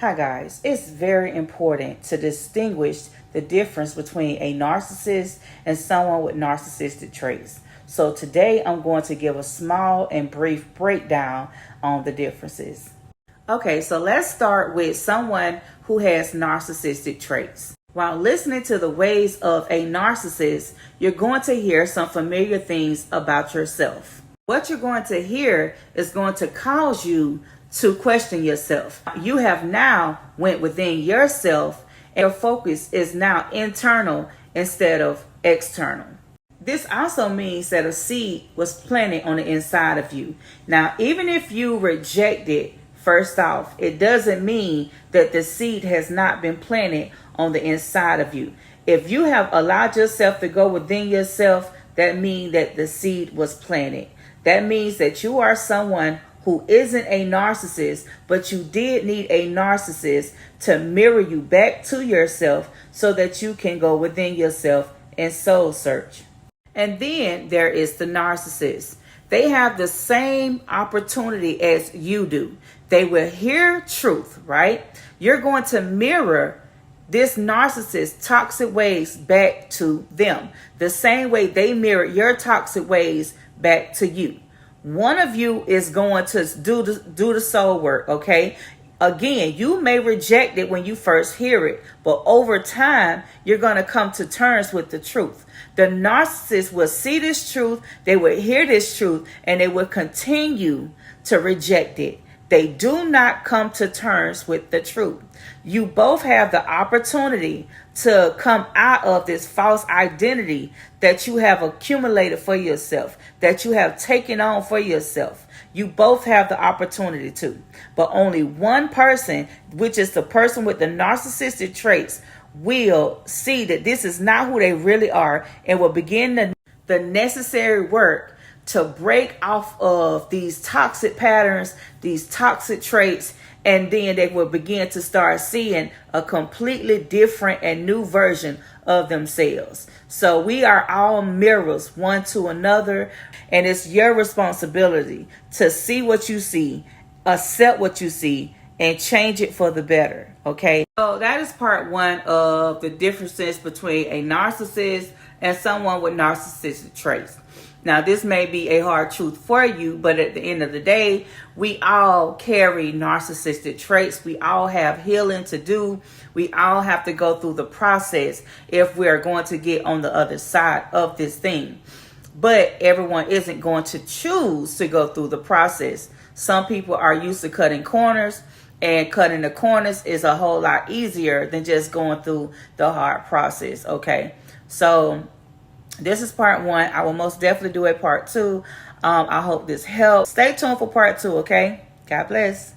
Hi guys, it's very important to distinguish the difference between a narcissist and someone with narcissistic traits. So today I'm going to give a small and brief breakdown on the differences. Okay, so let's start with someone who has narcissistic traits. While listening to the ways of a narcissist, you're going to hear some familiar things about yourself. What you're going to hear is going to cause you to question yourself. You have now went within yourself and your focus is now internal instead of external. This also means that a seed was planted on the inside of you. Now, even if you reject it, first off, it doesn't mean that the seed has not been planted on the inside of you. If you have allowed yourself to go within yourself, that means that the seed was planted. That means that you are someone who isn't a narcissist, but you did need a narcissist to mirror you back to yourself so that you can go within yourself and soul search. And then there is the narcissist. They have the same opportunity as you do. They will hear truth, right? You're going to mirror this narcissist's toxic ways back to them, the same way they mirror your toxic ways back to you. One of you is going to do the soul work, okay? Again, you may reject it when you first hear it, but over time, you're going to come to terms with the truth. The narcissist will see this truth, they will hear this truth, and they will continue to reject it. They do not come to terms with the truth. You both have the opportunity to come out of this false identity that you have accumulated for yourself, that you have taken on for yourself. You both have the opportunity to, but only one person, which is the person with the narcissistic traits, will see that this is not who they really are and will begin the necessary work to break off of these toxic patterns, these toxic traits, and then they will begin to start seeing a completely different and new version of themselves. So we are all mirrors one to another, and it's your responsibility to see what you see, accept what you see, and change it for the better, okay? So that is part one of the differences between a narcissist and someone with narcissistic traits. Now, this may be a hard truth for you, but at the end of the day, we all carry narcissistic traits. We all have healing to do. We all have to go through the process if we are going to get on the other side of this thing. But everyone isn't going to choose to go through the process. Some people are used to cutting corners, and cutting the corners is a whole lot easier than just going through the hard process, okay? So this is part one. I will most definitely do a part two. I hope this helps. Stay tuned for part two, okay? God bless.